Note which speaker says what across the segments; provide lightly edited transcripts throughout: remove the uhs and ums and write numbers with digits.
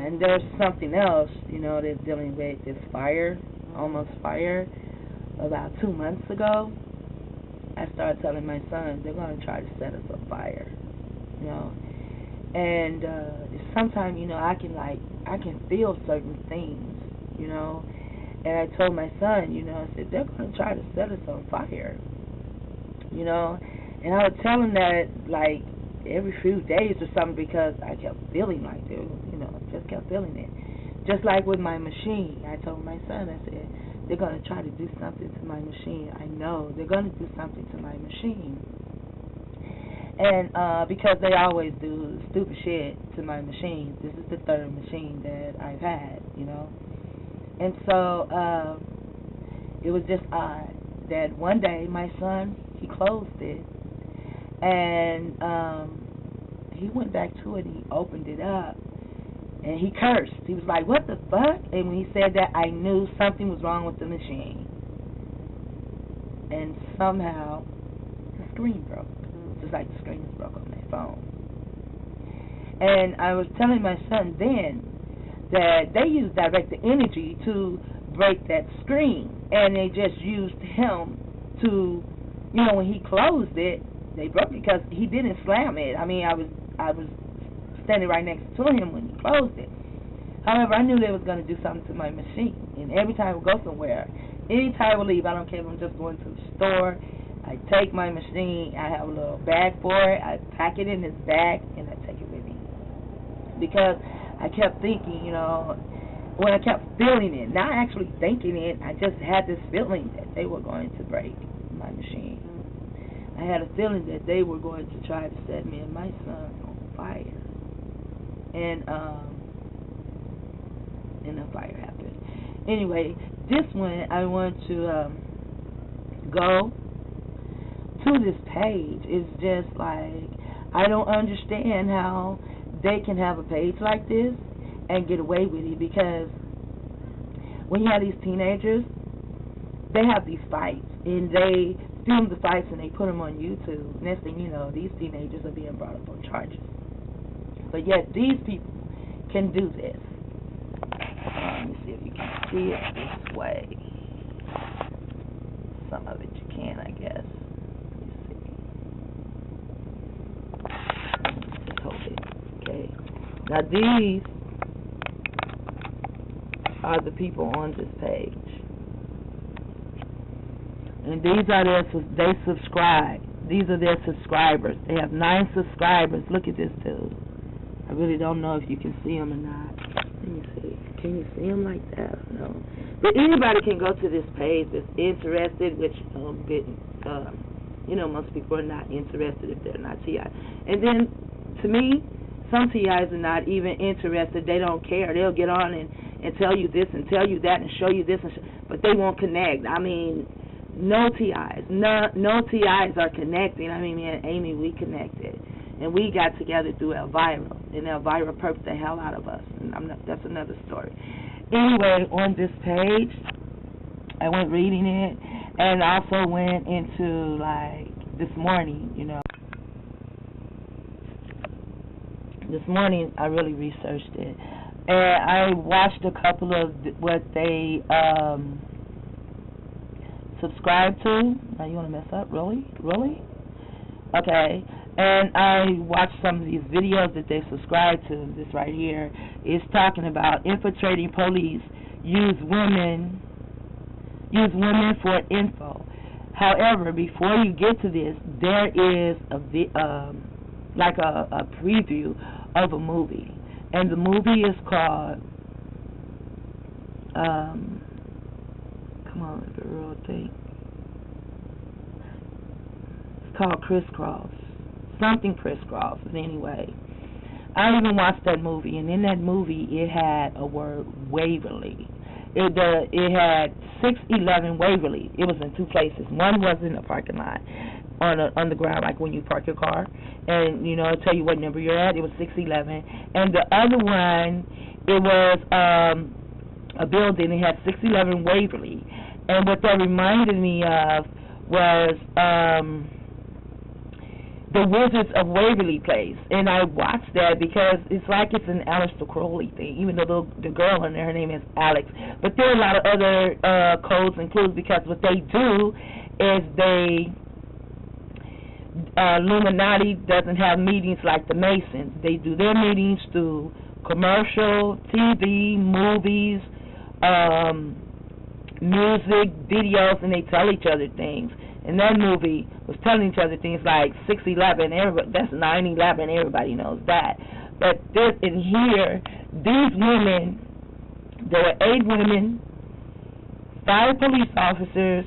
Speaker 1: And there's something else, you know, that's dealing with this fire, almost fire. About 2 months ago, I started telling my son they're going to try to set us on fire, you know. And sometimes, you know, I can feel certain things, you know. And I told my son, you know, I said, they're going to try to set us on fire, you know. And I would tell him that, like, every few days or something, because I kept feeling like it, you know, just kept feeling it. Just like with my machine, I told my son, I said, they're going to try to do something to my machine. I know they're going to do something to my machine. And because they always do stupid shit to my machine. This is the third machine that I've had, you know. And so it was just odd that one day my son, he closed it, and he went back to it and he opened it up, and he cursed. He was like, what the fuck? And when he said that, I knew something was wrong with the machine. And somehow the screen broke, just like the screen was broke on my phone. And I was telling my son then that they used directed energy to break that screen, and they just used him to, you know, when he closed it, they broke it because he didn't slam it. I mean, I was standing right next to him when he closed it. However, I knew they was going to do something to my machine, and every time I would go somewhere, anytime I would leave, I don't care if I'm just going to the store, I take my machine, I have a little bag for it, I pack it in this bag, and I take it with me. Because I kept thinking, you know, when I kept feeling it, not actually thinking it, I just had this feeling that they were going to break my machine. I had a feeling that they were going to try to set me and my son on fire. And the fire happened. Anyway, this one I want to go to this page. It's just like, I don't understand how they can have a page like this and get away with it, because when you have these teenagers, they have these fights, and they film the fights and they put them on YouTube. Next thing you know, these teenagers are being brought up on charges. But yet these people can do this. Let me see if you can see it this way. Some of it you can, I guess. Let me see. Just hold it. Okay. Now these are the people on this page. And these are they subscribe. These are their subscribers. They have 9 subscribers. Look at this dude. I really don't know if you can see him or not. Let me see. Can you see him like that? No. But anybody can go to this page that's interested, which you know, most people are not interested if they're not TI. And then, to me, some TIs are not even interested. They don't care. They'll get on and tell you this and tell you that and show you this, but they won't connect. I mean, no TIs. No TIs are connecting. I mean, me and Amy, we connected. And we got together through Elvira. And Elvira perked the hell out of us. And that's another story. Anyway, on this page, I went reading it. And also went into, like, this morning, you know. This morning, I really researched it. And I watched a couple of what they subscribe to. Now you want to mess up? Really? Really? Okay. And I watched some of these videos that they subscribe to. This right here is talking about infiltrating police use women for info. However, before you get to this, there is a preview of a movie, and the movie is called come on, the real thing. It's called Crisscross. Something Crisscross. But anyway, I even watched that movie, and in that movie it had a word Waverly. It had 611 Waverly. It was in 2 places. One was in the parking lot on the ground, like when you park your car, and you know, it'll tell you what number you're at. It was 611, and the other one, it was a building. It had 611 Waverly, and what that reminded me of was The Wizards of Waverly Place, and I watched that because it's like it's an Aleister Crowley thing, even though the girl in there, her name is Alex. But there are a lot of other codes and clues, because what they do is Illuminati doesn't have meetings like the Masons. They do their meetings through commercial, TV, movies, music, videos, and they tell each other things. And that movie was telling each other things like 6/11, that's 9/11, everybody knows that. But this in here, these women, there were 8 women, 5 police officers,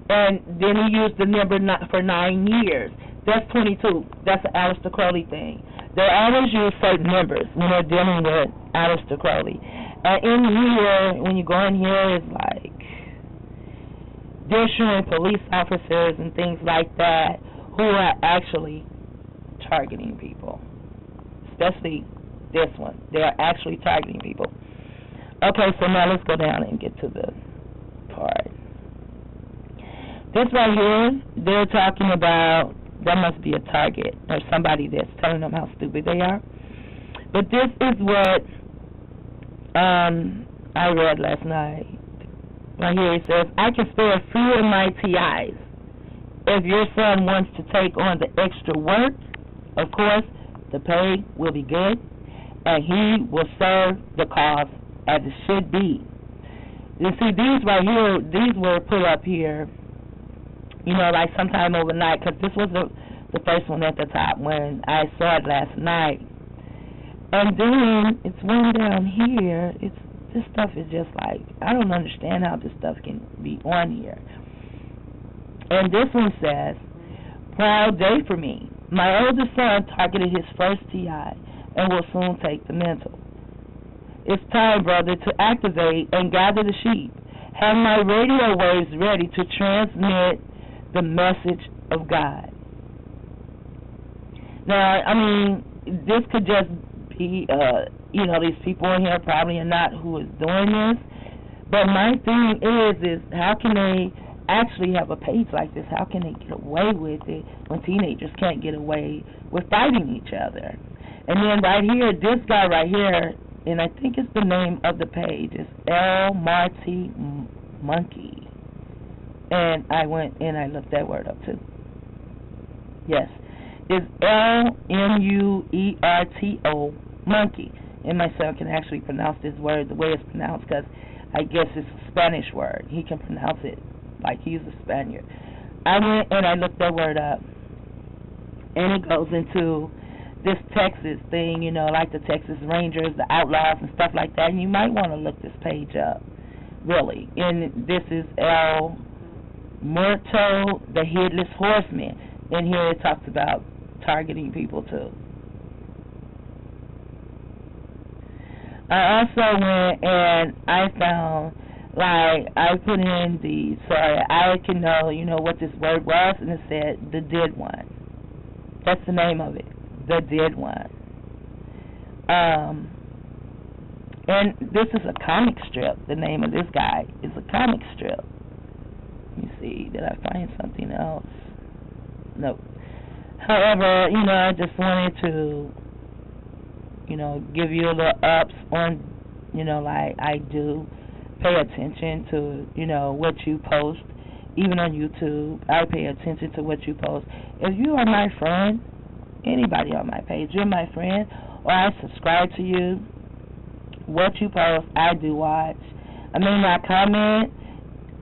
Speaker 1: and then he used the number for 9 years. That's 22. That's the Aleister Crowley thing. They always use certain numbers when they're dealing with Aleister Crowley. And in here, when you go in here, it's like they're showing police officers and things like that who are actually targeting people. Especially this one. They're actually targeting people. Okay, so now let's go down and get to the part. This right here, they're talking about that must be a target or somebody that's telling them how stupid they are. But this is what I read last night. Right here it says, I can spare a few of my TIs. If your son wants to take on the extra work, of course, the pay will be good, and he will serve the cause as it should be. You see, these right here, these were put up here, you know, like sometime overnight, because this was the first one at the top when I saw it last night. And then it's one down here. This stuff is just like, I don't understand how this stuff can be on here. And this one says, proud day for me. My oldest son targeted his first TI and will soon take the mental. It's time, brother, to activate and gather the sheep. Have my radio waves ready to transmit the message of God. Now, I mean, this could just be, you know, these people in here probably are not who is doing this. But my thing is how can they actually have a page like this? How can they get away with it when teenagers can't get away with fighting each other? And then right here, this guy right here, and I think it's the name of the page, is L. Marty Monkey. And I went and I looked that word up too. Yes. It's L-M-U-E-R-T-O, monkey. And my son can actually pronounce this word the way it's pronounced because I guess it's a Spanish word. He can pronounce it like he's a Spaniard. I went and I looked that word up. And it goes into this Texas thing, you know, like the Texas Rangers, the Outlaws, and stuff like that. And you might want to look this page up, really. And this is El Muerto, the Headless Horseman. And here it talks about targeting people, too. I also went and I found, like, I put in so I can know, you know, what this word was, and it said, the dead one. That's the name of it. The dead one. And this is a comic strip. The name of this guy is a comic strip. Let me see. Did I find something else? Nope. However, you know, I just wanted to, you know, give you a little ups on, you know, like I do. Pay attention to, you know, what you post. Even on YouTube, I pay attention to what you post. If you are my friend, anybody on my page, you're my friend, or I subscribe to you, what you post, I do watch. I may not comment,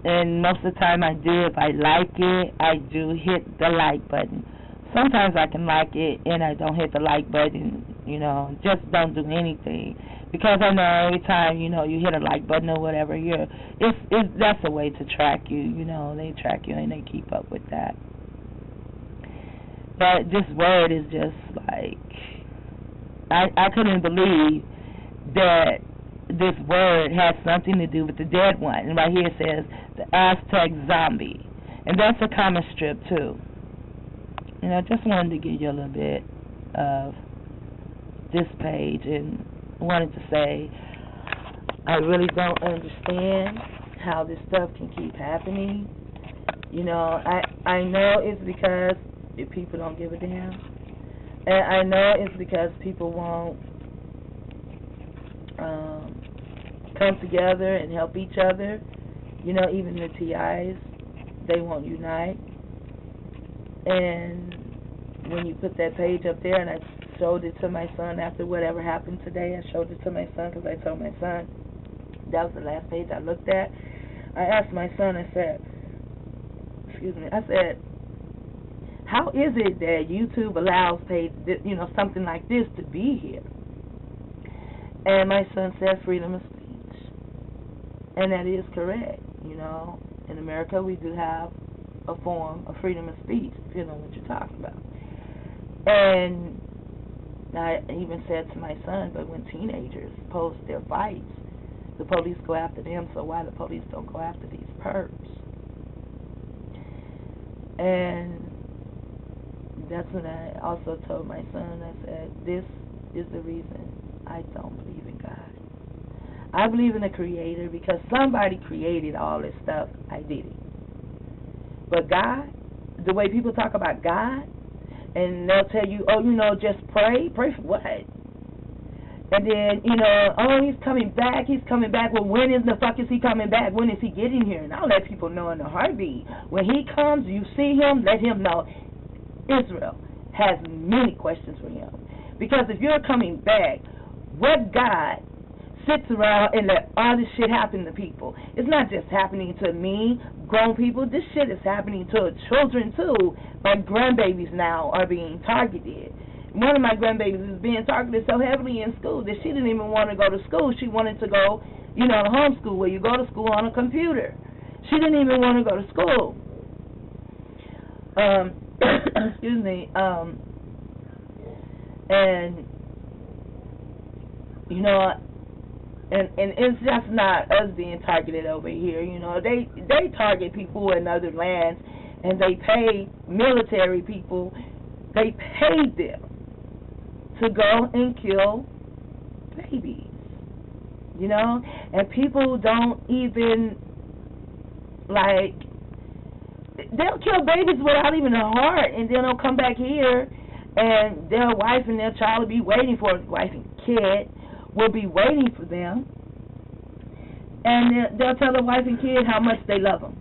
Speaker 1: and most of the time I do. If I like it, I do hit the like button. Sometimes I can like it, and I don't hit the like button, you know, just don't do anything. Because I know every time, you know, you hit a like button or whatever, that's a way to track you, you know, they track you and they keep up with that. But this word is just like, I couldn't believe that this word has something to do with the dead one. And right here it says, the Aztec zombie. And that's a comic strip too. And I just wanted to give you a little bit of this page and wanted to say, I really don't understand how this stuff can keep happening. You know, I know it's because if people don't give a damn. And I know it's because people won't come together and help each other. You know, even the TIs, they won't unite. And when you put that page up there, and I showed it to my son after whatever happened today, I showed it to my son because I told my son that was the last page I looked at. I asked my son, I said, how is it that YouTube allows something like this to be here? And my son said freedom of speech. And that is correct. You know, in America we do have a form of freedom of speech, if you know what you're talking about. And I even said to my son, but when teenagers post their fights, the police go after them, so why the police don't go after these perps? And that's when I also told my son, I said, this is the reason I don't believe in God. I believe in a creator because somebody created all this stuff. I did it. But God, the way people talk about God, and they'll tell you, oh, just pray. Pray for what? And then, oh, he's coming back. Well, when is the fuck is he coming back? When is he getting here? And I'll let people know in a heartbeat. When he comes, you see him, let him know. Israel has many questions for him. Because if you're coming back, what God sits around and let all this shit happen to people? It's not just happening to me, grown people. This shit is happening to children too. My grandbabies now are being targeted. One of my grandbabies is being targeted so heavily in school that she didn't even want to go to school. She wanted to go, to homeschool, where you go to school on a computer. She didn't even want to go to school. Excuse me. And and it's just not us being targeted over here. They target people in other lands, and they pay military people. They pay them to go and kill babies. And people don't even they'll kill babies without even a heart, and then they'll come back here, and their wife and their child will be waiting for them. Wife and kid will be waiting for them, and they'll tell the wife and kid how much they love them.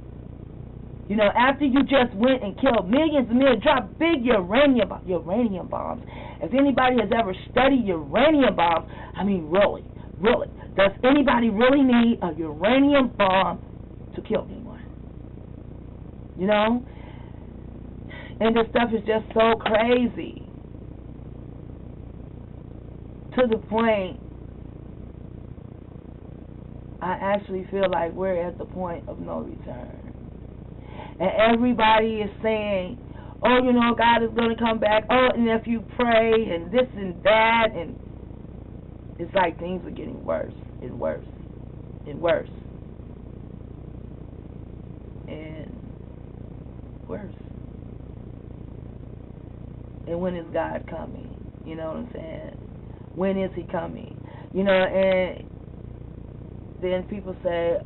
Speaker 1: After you just went and killed millions and millions, dropped big uranium bombs. If anybody has ever studied uranium bombs, I mean, really, does anybody really need a uranium bomb to kill anyone? And this stuff is just so crazy, to the point I actually feel like we're at the point of no return. And everybody is saying, oh, God is going to come back. Oh, and if you pray and this and that. And it's like things are getting worse and worse and worse. And worse. And when is God coming? You know what I'm saying? When is he coming? And then people say,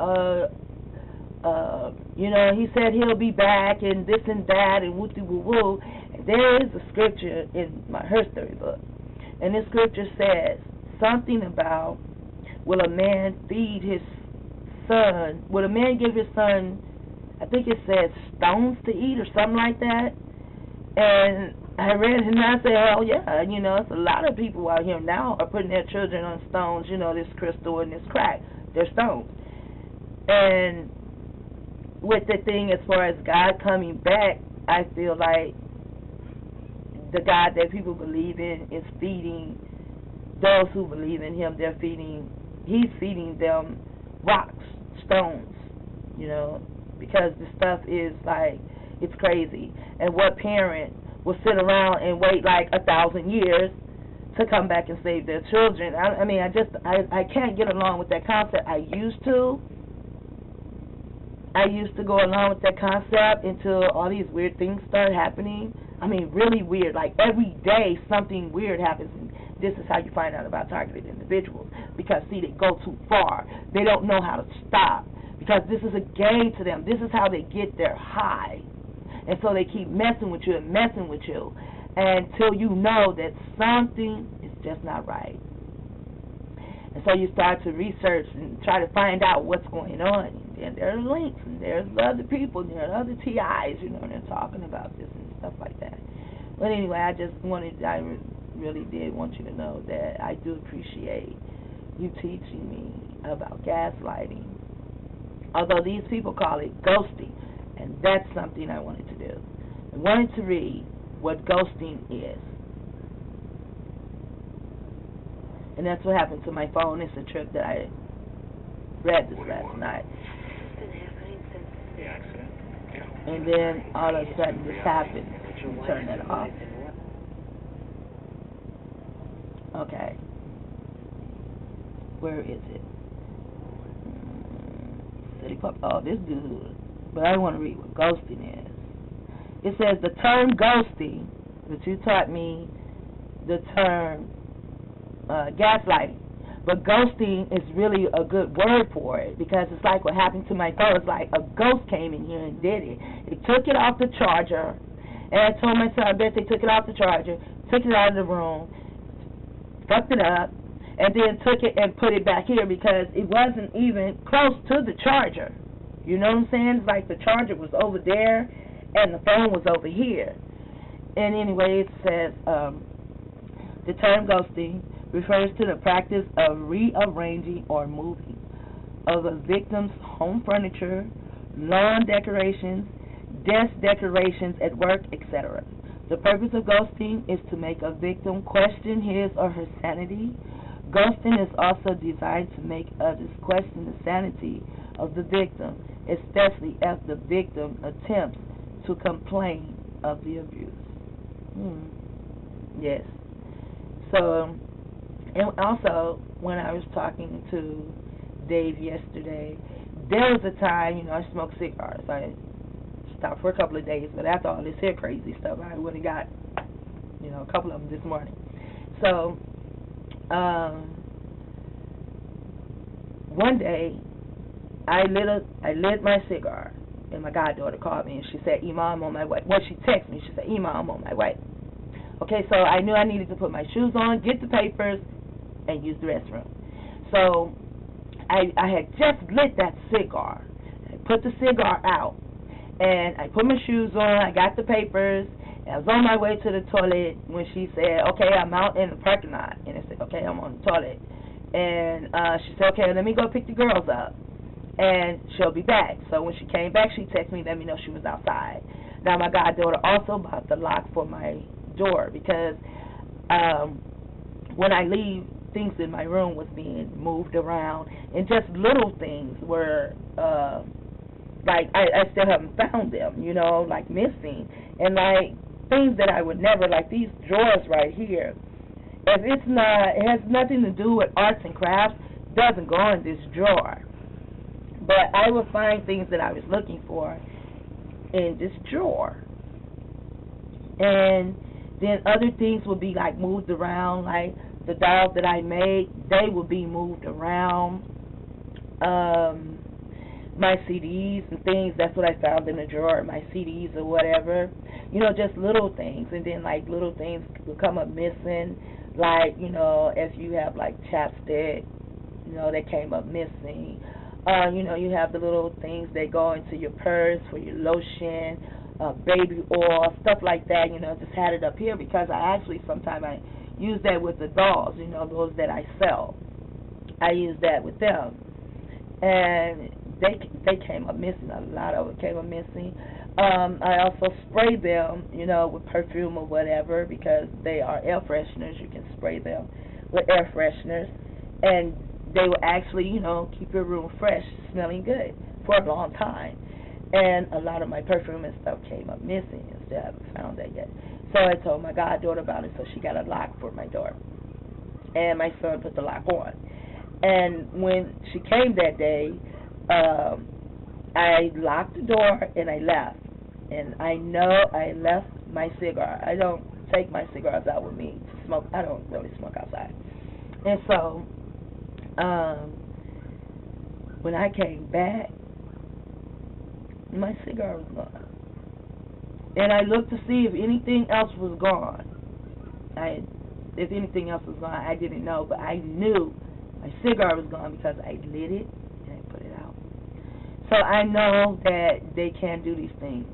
Speaker 1: he said he'll be back and this and that and woo-woo-woo. And there is a scripture in my history book. And this scripture says something about, will a man feed his son? Will a man give his son, I think it says stones to eat or something like that? And I read it and I said, hell yeah, it's a lot of people out here now are putting their children on stones, this crystal and this crack. They're stones. And with the thing as far as God coming back, I feel like the God that people believe in is feeding those who believe in him. He's feeding them rocks, stones, because the stuff is it's crazy. And what parent will sit around and wait 1,000 years to come back and save their children? I can't get along with that concept. I used to go along with that concept until all these weird things started happening. Really weird. Every day something weird happens. And this is how you find out about targeted individuals. Because, see, they go too far. They don't know how to stop. Because this is a game to them. This is how they get their high. And so they keep messing with you and messing with you until you know that something is just not right. And so you start to research and try to find out what's going on. And there are links, and there's other people, and there are other TIs, you know, and they're talking about this and stuff like that. But anyway, I really did want you to know that I do appreciate you teaching me about gaslighting. Although these people call it ghosting, and that's something I wanted to do. I wanted to read what ghosting is. And that's what happened to my phone. It's a trip that I read this last night. And then all of a sudden this happened. Turn that off. Okay. Where is it? City Pop. Oh, this good. But I want to read what ghosting is. It says the term ghosting, that you taught me the term gaslighting. But ghosting is really a good word for it, because it's like what happened to my phone. It's like a ghost came in here and did it. They took it off the charger, and I told my son, I bet they took it off the charger, took it out of the room, fucked it up, and then took it and put it back here because it wasn't even close to the charger. You know what I'm saying? It's like the charger was over there and the phone was over here. And anyway, it says the term ghosting refers to the practice of rearranging or moving of a victim's home furniture, lawn decorations, desk decorations at work, etc. The purpose of ghosting is to make a victim question his or her sanity. Ghosting is also designed to make others question the sanity of the victim, especially if the victim attempts to complain of the abuse. Yes. So, and also, when I was talking to Dave yesterday, there was a time, you know, I smoked cigars. I stopped for a couple of days, but after all this here crazy stuff, I went and got, you know, a couple of them this morning. So, one day, I lit my cigar, and my goddaughter called me, and she said, Ima, I'm on my way. Well, she texted me. She said, Ima, I'm on my way. Okay, so I knew I needed to put my shoes on, get the papers, and use the restroom. So I had just lit that cigar. I put the cigar out, and I put my shoes on, I got the papers, and I was on my way to the toilet when she said, okay, I'm out in the parking lot. And I said, okay, I'm on the toilet. And she said, okay, let me go pick the girls up, and she'll be back. So when she came back, she texted me, let me know she was outside. Now, my goddaughter also bought the lock for my door, because when I leave, things in my room was being moved around, and just little things were like I still haven't found them, you know, like missing, and like things that I would never, like these drawers right here, if it's not, it has nothing to do with arts and crafts, doesn't go in this drawer, but I would find things that I was looking for in this drawer, and then other things would be like moved around, like the dolls that I made, they would be moved around. My CDs and things, that's what I found in the drawer, my CDs or whatever. You know, just little things. And then, like, little things would come up missing. Like, you know, if you have, like, chapstick, you know, that came up missing. You know, you have the little things that go into your purse for your lotion, baby oil, stuff like that. You know, just had it up here because I actually sometimes I use that with the dolls, you know, those that I sell. I use that with them. And they came up missing. A lot of it came up missing. I also spray them, you know, with perfume or whatever, because they are air fresheners. You can spray them with air fresheners. And they will actually, you know, keep your room fresh, smelling good for a long time. And a lot of my perfume and stuff came up missing, and still haven't found that yet. So I told my goddaughter about it, so she got a lock for my door. And my son put the lock on. And when she came that day, I locked the door and I left. And I know I left my cigar. I don't take my cigars out with me to smoke. I don't really smoke outside. And so when I came back, my cigar was gone. And I looked to see if anything else was gone. If anything else was gone, I didn't know, but I knew my cigar was gone because I lit it and I put it out. So I know that they can do these things.